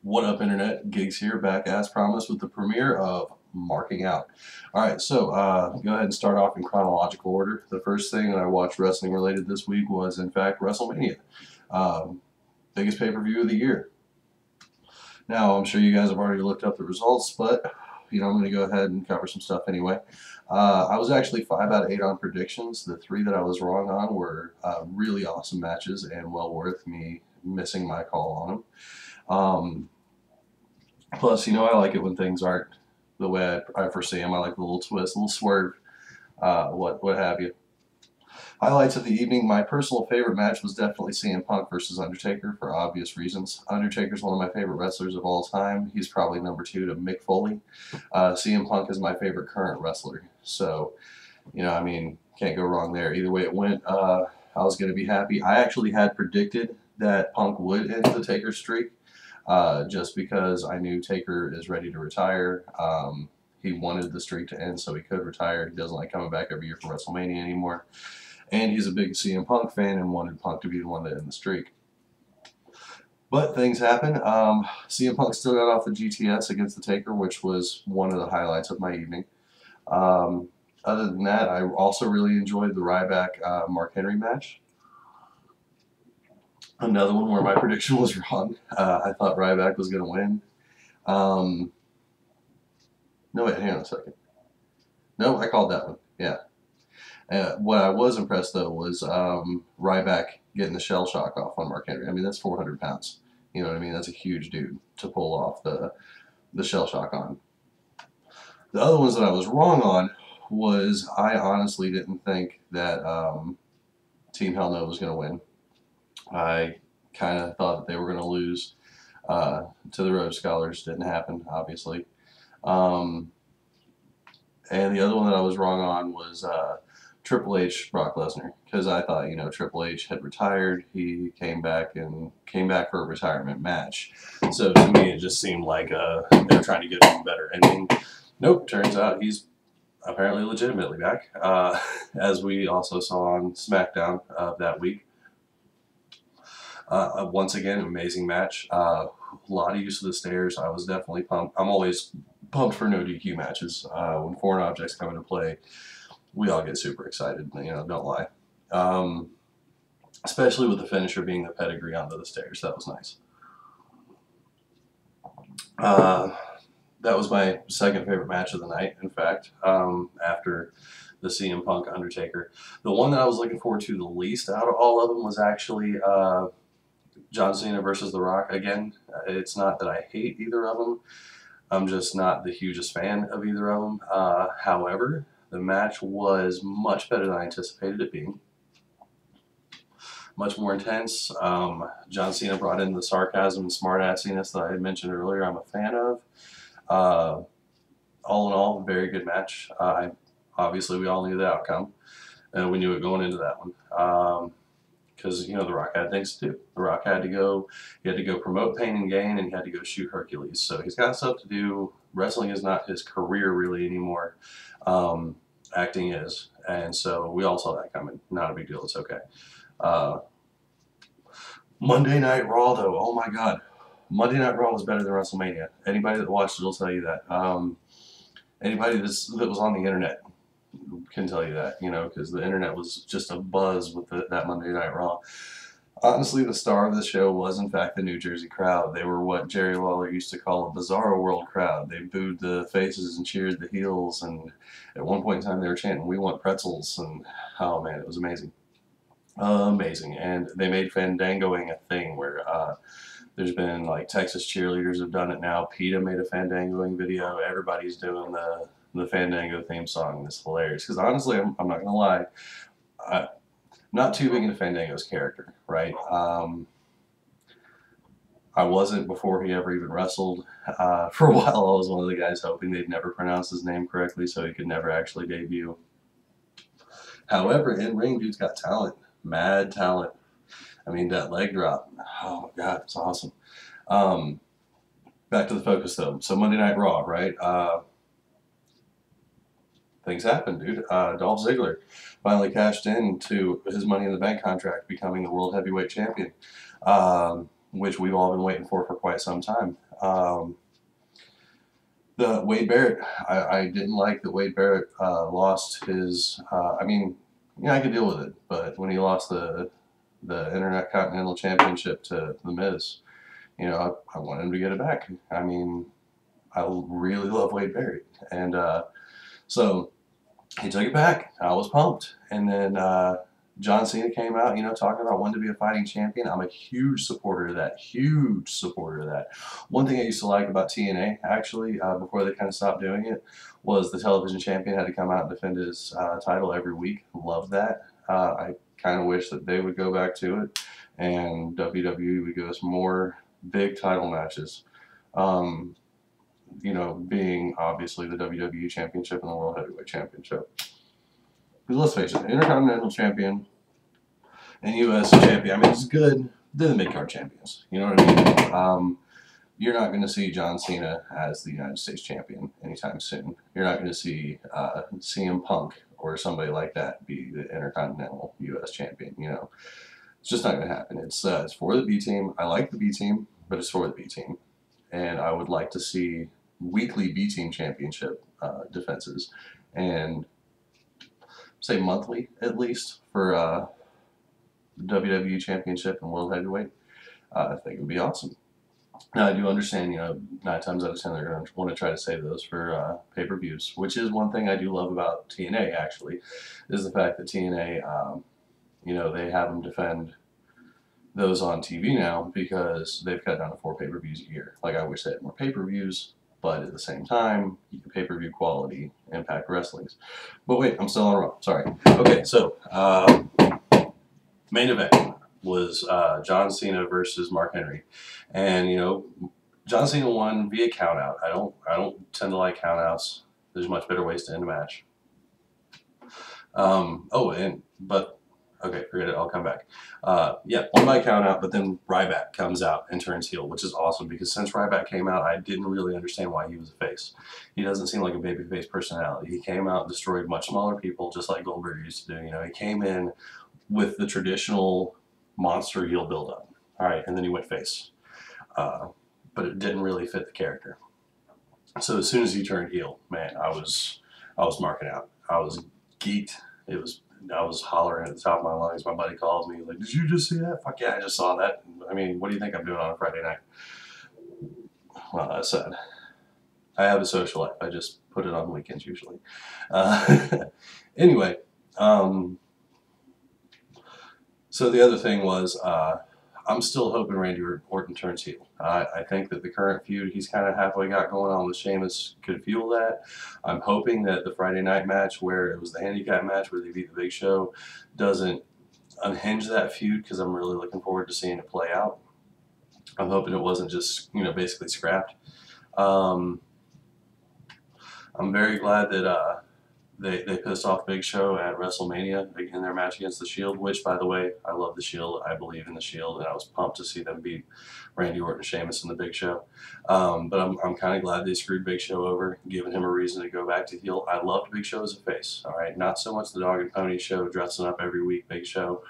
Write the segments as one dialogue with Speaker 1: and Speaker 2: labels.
Speaker 1: What up, Internet? Gigs here, back as promised with the premiere of Marking Out. All right, so go ahead and start off in chronological order. The first thing that I watched wrestling related this week was, in fact, Wrestlemania. Biggest pay-per-view of the year. Now, I'm sure you guys have already looked up the results, but I'm going to go ahead and cover some stuff anyway. I was actually 5 out of 8 on predictions. The 3 that I was wrong on were really awesome matches and well worth me missing my call on them. Plus, I like it when things aren't the way I foresee them. I like the little twist, a little swerve, what have you. Highlights of the evening. My personal favorite match was definitely CM Punk versus Undertaker for obvious reasons. Undertaker's one of my favorite wrestlers of all time. He's probably number 2 to Mick Foley. CM Punk is my favorite current wrestler. So, can't go wrong there. Either way it went, I was going to be happy. I actually had predicted that Punk would end the Taker streak. Just because I knew Taker is ready to retire. He wanted the streak to end so he could retire. He doesn't like coming back every year for WrestleMania anymore. And he's a big CM Punk fan and wanted Punk to be the one to end the streak. But things happen. CM Punk still got off the GTS against the Taker, which was one of the highlights of my evening. Other than that, I also really enjoyed the Ryback Mark Henry match. Another one where my prediction was wrong. I thought Ryback was going to win. No, wait, hang on a second. No, I called that one. Yeah. What I was impressed, though, was Ryback getting the shell shock off on Mark Henry. I mean, that's 400 pounds. You know what I mean? That's a huge dude to pull off the shell shock on. The other ones that I was wrong on was I honestly didn't think that Team Hell No was going to win. I kind of thought that they were going to lose to the Rhodes Scholars. Didn't happen, obviously. And the other one that I was wrong on was Triple H, Brock Lesnar, because I thought, Triple H had retired. He came back for a retirement match. So to me, it just seemed like they were trying to get him a better ending. Nope, turns out he's apparently legitimately back, as we also saw on Smackdown that week. Once again, amazing match. A lot of use of the stairs. I was definitely pumped. I'm always pumped for no DQ matches. When foreign objects come into play, we all get super excited. Don't lie. Especially with the finisher being the pedigree onto the stairs. That was nice. That was my second favorite match of the night, in fact, after the CM Punk Undertaker. The one that I was looking forward to the least out of all of them was actually John Cena versus The Rock. Again, it's not that I hate either of them. I'm just not the hugest fan of either of them. However, the match was much better than I anticipated it being. Much more intense. John Cena brought in the sarcasm and smart-assiness that I had mentioned earlier I'm a fan of. All in all, very good match. Obviously, we all knew the outcome. And we knew it going into that one. Because The Rock had things to do. The Rock had to go promote Pain and Gain, and he had to go shoot Hercules. So he's got stuff to do. Wrestling is not his career really anymore. Acting is, and so we all saw that coming. Not a big deal. It's okay. Monday Night Raw, though, oh my God, Monday Night Raw was better than WrestleMania. Anybody that watched it will tell you that. Anybody that was on the internet can tell you that, because the internet was just a buzz with that Monday Night Raw. Honestly, the star of the show was, in fact, the New Jersey crowd. They were what Jerry Lawler used to call a bizarro world crowd. They booed the faces and cheered the heels, and at one point in time they were chanting, "We want pretzels," and oh man, it was amazing. Amazing. And they made fandangoing a thing where there's been, like, Texas cheerleaders have done it now. PETA made a fandangoing video. Everybody's doing the Fandango theme song. It's hilarious. Because honestly, I'm not going to lie, I'm not too big into Fandango's character, right? I wasn't before he ever even wrestled. For a while, I was one of the guys hoping they'd never pronounce his name correctly so he could never actually debut. However, in ring, dude's got talent. Mad talent. I mean, that leg drop. Oh, my God, it's awesome. Back to the focus, though. So Monday Night Raw, right? Things happen, dude. Dolph Ziggler finally cashed in to his Money in the Bank contract, becoming the World Heavyweight Champion. which we've all been waiting for quite some time. The Wade Barrett, I didn't like that Wade Barrett lost his. I mean, I could deal with it, but when he lost the Intercontinental Championship to The Miz, I want him to get it back. I mean, I really love Wade Barrett, and so he took it back. I was pumped, and then John Cena came out, talking about wanting to be a fighting champion. I'm a huge supporter of that. Huge supporter of that. One thing I used to like about TNA, actually, before they kind of stopped doing it, was the television champion had to come out and defend his title every week. Loved that. I kind of wish that they would go back to it, and WWE would give us more big title matches. Being obviously the WWE Championship and the World Heavyweight Championship. Because let's face it, Intercontinental Champion and U.S. Champion, I mean, it's good. They're the mid-card champions. You know what I mean? You're not going to see John Cena as the United States Champion anytime soon. You're not going to see CM Punk or somebody like that be the Intercontinental U.S. Champion. It's just not going to happen. It's for the B team. I like the B team, but it's for the B team. And I would like to see weekly B team championship defenses, and say monthly at least for the WWE Championship and World Heavyweight. I think it would be awesome. Now I do understand, 9 times out of 10 they're going to want to try to save those for pay-per-views, which is one thing I do love about TNA. Actually, is the fact that TNA, they have them defend those on TV now because they've cut down to 4 pay-per-views a year. Like, I wish they had more pay-per-views, but at the same time, pay-per-view quality Impact Wrestling's. But wait, I'm still on a roll. Sorry. Okay, so main event was John Cena versus Mark Henry, and John Cena won via countout. I don't tend to like countouts. There's much better ways to end a match. Okay, forget it. I'll come back. Won by count out, but then Ryback comes out and turns heel, which is awesome because since Ryback came out, I didn't really understand why he was a face. He doesn't seem like a babyface personality. He came out and destroyed much smaller people, just like Goldberg used to do. He came in with the traditional monster heel build-up. All right, and then he went face. But it didn't really fit the character. So as soon as he turned heel, man, I was marking out. I was geeked. I was hollering at the top of my lungs. My buddy calls me, like, "Did you just see that?" Fuck yeah, I just saw that. I mean, what do you think I'm doing on a Friday night? Well, that's sad. I have a social life. I just put it on weekends usually. Anyway, so the other thing was, I'm still hoping Randy Orton turns heel. I think that the current feud he's kind of halfway got going on with Sheamus could fuel that. I'm hoping that the Friday night match, where it was the handicap match where they beat the Big Show, doesn't unhinge that feud, because I'm really looking forward to seeing it play out. I'm hoping it wasn't just, basically scrapped. I'm very glad that they pissed off Big Show at Wrestlemania in their match against The Shield, which, by the way, I love The Shield. I believe in The Shield, and I was pumped to see them beat Randy Orton, Sheamus, and the Big Show. But I'm kind of glad they screwed Big Show over, giving him a reason to go back to heel. I loved Big Show as a face, all right? Not so much the Dog and Pony Show, dressing up every week, Big Show.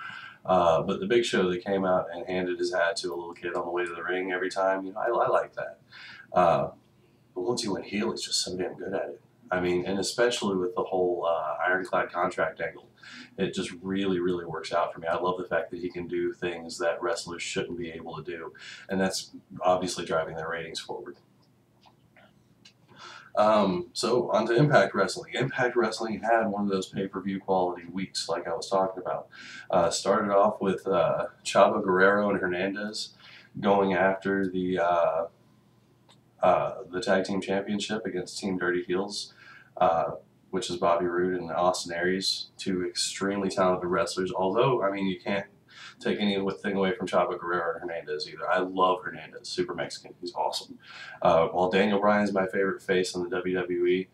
Speaker 1: But the Big Show that came out and handed his hat to a little kid on the way to the ring every time, I like that. But once he went heel, he's just so damn good at it. I mean, and especially with the whole ironclad contract angle, it just really, really works out for me. I love the fact that he can do things that wrestlers shouldn't be able to do, and that's obviously driving their ratings forward. So on to Impact Wrestling. Impact Wrestling had one of those pay-per-view quality weeks like I was talking about. Started off with Chavo Guerrero and Hernandez going after the Tag Team Championship against Team Dirty Heels, which is Bobby Roode and Austin Aries, 2 extremely talented wrestlers. Although, I mean, you can't take anything away from Chavo Guerrero and Hernandez either. I love Hernandez, super Mexican. He's awesome. While Daniel Bryan's my favorite face in the WWE,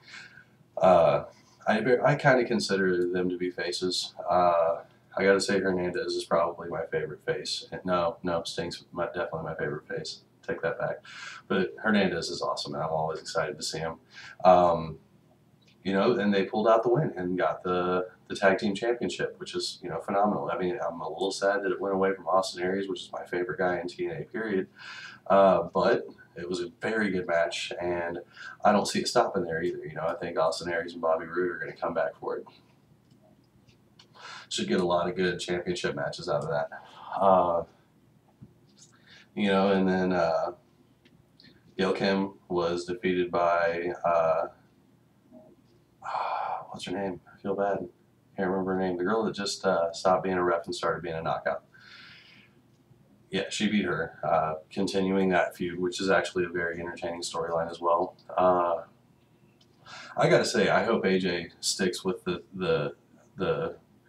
Speaker 1: I kind of consider them to be faces. I gotta say Hernandez is probably my favorite face. No, Sting's definitely my favorite face. Take that back. But Hernandez is awesome, and I'm always excited to see him. you know, and they pulled out the win and got the tag team championship, which is, you know, phenomenal. I mean, I'm a little sad that it went away from Austin Aries, which is my favorite guy in TNA, period. But it was a very good match, and I don't see it stopping there either. You know, I think Austin Aries and Bobby Roode are going to come back for it. Should get a lot of good championship matches out of that. You know, and then Gail Kim was defeated by what's her name? I feel bad. Can't remember her name. The girl that just stopped being a ref and started being a knockout. Yeah, she beat her, continuing that feud, which is actually a very entertaining storyline as well. I gotta say, I hope AJ sticks with the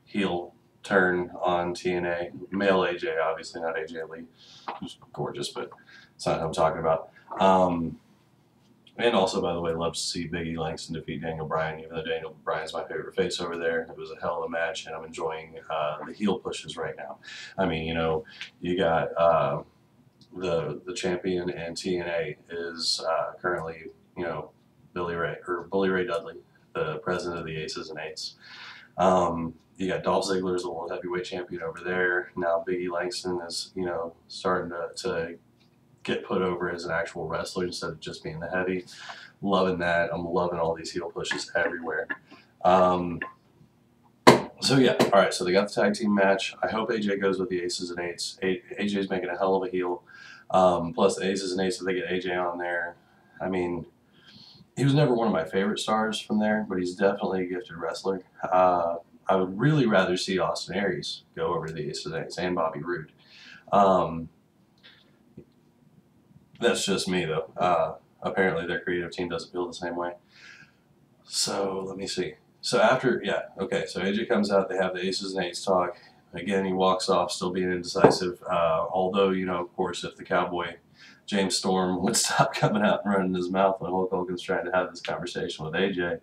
Speaker 1: heel turn on TNA. Male AJ, obviously, not AJ Lee, who's gorgeous, but it's not who I'm talking about. And also, by the way, love to see Big E Langston defeat Daniel Bryan, even though Daniel Bryan's my favorite face over there. It was a hell of a match, and I'm enjoying the heel pushes right now. I mean, you know, you got the champion in TNA is currently, you know, Bully Ray Dudley, the president of the Aces and Eights. You got Dolph Ziggler as the world heavyweight champion over there. Now Big E Langston is, you know, starting to get put over as an actual wrestler instead of just being the heavy. Loving that. I'm loving all these heel pushes everywhere. So yeah, all right. So they got the tag team match. I hope AJ goes with the Aces and Eights. AJ's making a hell of a heel. Plus the Aces and Eights, if they get AJ on there, I mean, he was never one of my favorite stars from there, but he's definitely a gifted wrestler. I would really rather see Austin Aries go over to the Aces and Eights and Bobby Roode. That's just me, though. Apparently their creative team doesn't feel the same way. So, let me see. So after, yeah, okay, so AJ comes out, they have the Aces and Eights talk. Again, he walks off, still being indecisive. Although, you know, of course, if the Cowboy, James Storm, would stop coming out and running his mouth when Hulk Hogan's trying to have this conversation with AJ,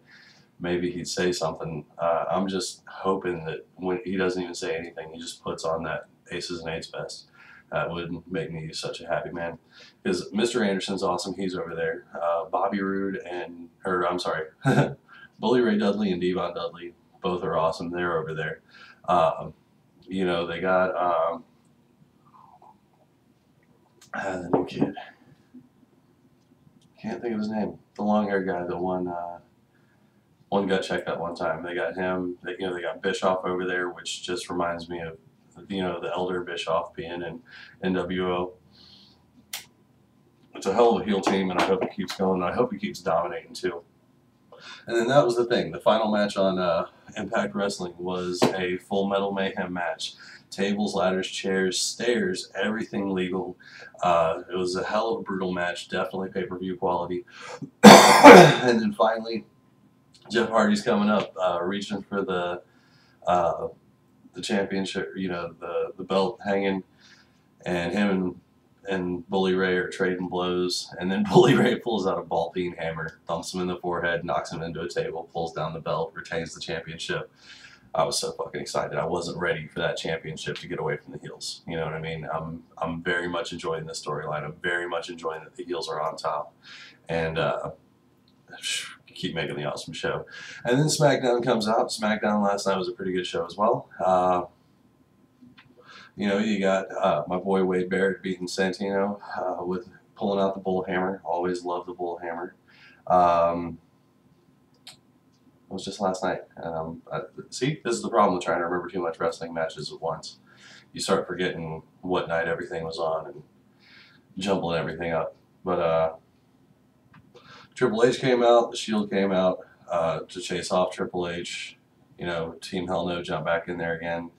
Speaker 1: maybe he'd say something. I'm just hoping that when he doesn't even say anything, he just puts on that Aces and Eights vest. That would make me such a happy man. Because Mr. Anderson's awesome. He's over there. Bobby Roode Bully Ray Dudley and Devon Dudley, both are awesome. They're over there. You know, they got the new kid. Can't think of his name. The long-haired guy, the one got checked out one time. They got him. They got Bischoff over there, which just reminds me of, you know, the elder Bischoff being in NWO. It's a hell of a heel team, and I hope it keeps going. I hope it keeps dominating too. And then that was the thing. The final match on Impact Wrestling was a Full Metal Mayhem match. Tables, ladders, chairs, stairs, everything legal. It was a hell of a brutal match, definitely pay-per-view quality. And then finally, Jeff Hardy's coming up, reaching for the championship, you know, the belt hanging, and him and Bully Ray are trading blows, and then Bully Ray pulls out a ball-peen hammer, thumps him in the forehead, knocks him into a table, pulls down the belt, retains the championship. I was so fucking excited. I wasn't ready for that championship to get away from the heels. You know what I mean? I'm very much enjoying this storyline. I'm very much enjoying that the heels are on top, and keep making the awesome show. And then Smackdown comes out. Smackdown last night was a pretty good show as well. You know, you got my boy Wade Barrett beating Santino with pulling out the bull hammer. Always love the bull hammer. It was just last night. See, this is the problem with trying to remember too much wrestling matches at once. You start forgetting what night everything was on and jumbling everything up. But Triple H came out, the Shield came out to chase off Triple H. You know, Team Hell No jumped back in there again.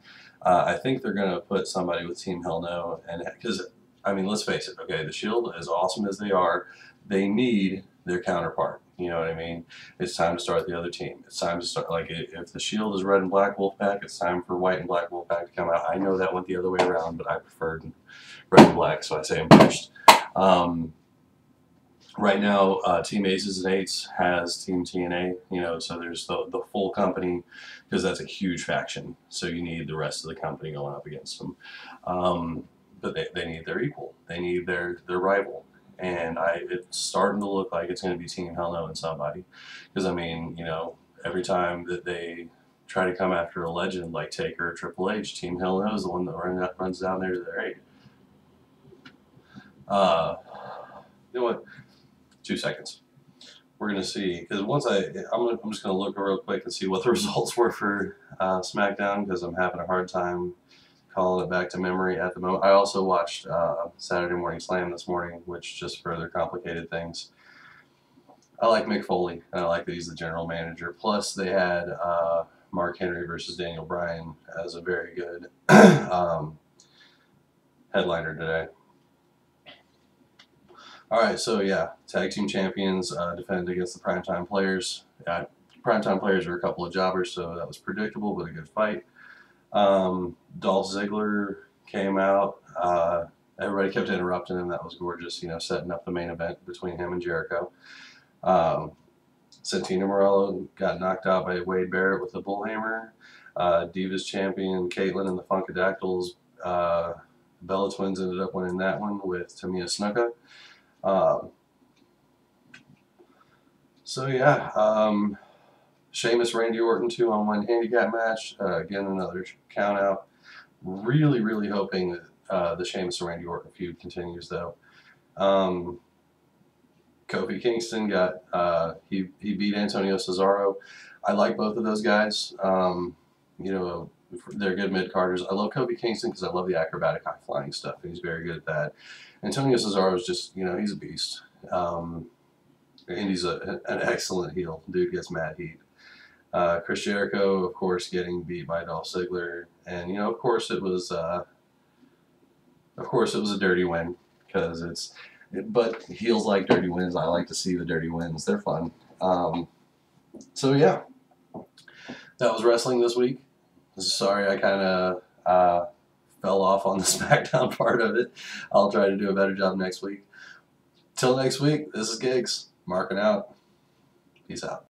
Speaker 1: I think they're going to put somebody with Team Hell No, and because, I mean, let's face it, okay, the Shield, as awesome as they are, they need their counterpart. You know what I mean? It's time to start the other team. It's time to start, like, if the Shield is Red and Black Wolfpack, it's time for White and Black Wolfpack to come out. I know that went the other way around, but I preferred Red and Black, so I say them first. Right now, Team Aces and Eights has Team TNA, you know, so there's the full company, because that's a huge faction, so you need the rest of the company going up against them. But they need their equal. They need their rival. And it's starting to look like it's going to be Team Hell No and somebody. Because, I mean, you know, every time that they try to come after a legend like Taker or Triple H, Team Hell No is the one that runs down there to their aid. You know what? 2 seconds. We're gonna see, because I'm just gonna look real quick and see what the results were for SmackDown, because I'm having a hard time calling it back to memory at the moment. I also watched Saturday Morning Slam this morning, which just further complicated things. I like Mick Foley, and I like that he's the general manager. Plus, they had Mark Henry versus Daniel Bryan as a very good headliner today. All right, so yeah, tag team champions defended against the primetime players. Primetime players were a couple of jobbers, so that was predictable, but a good fight. Dolph Ziggler came out. Everybody kept interrupting him. That was gorgeous, setting up the main event between him and Jericho. Santino Marella got knocked out by Wade Barrett with the bullhammer. Divas champion Caitlyn and the Funkadactyls, Bella Twins ended up winning that one with Tamina Snuka. So yeah, Sheamus Randy Orton 2-on-1 handicap match. Again, another count out. Really, really hoping that the Sheamus and Randy Orton feud continues though. Kofi Kingston got he beat Antonio Cesaro. I like both of those guys. They're good mid-carders. I love Kofi Kingston because I love the acrobatic high-flying stuff, and he's very good at that. Antonio Cesaro is just, he's a beast. And he's an excellent heel. Dude gets mad heat. Chris Jericho, of course, getting beat by Dolph Ziggler. And, of course it was a dirty win, because but heels like dirty wins. I like to see the dirty wins. They're fun. So yeah, that was wrestling this week. Sorry, I kind of fell off on the SmackDown part of it. I'll try to do a better job next week. Till next week, this is Gigs, marking out. Peace out.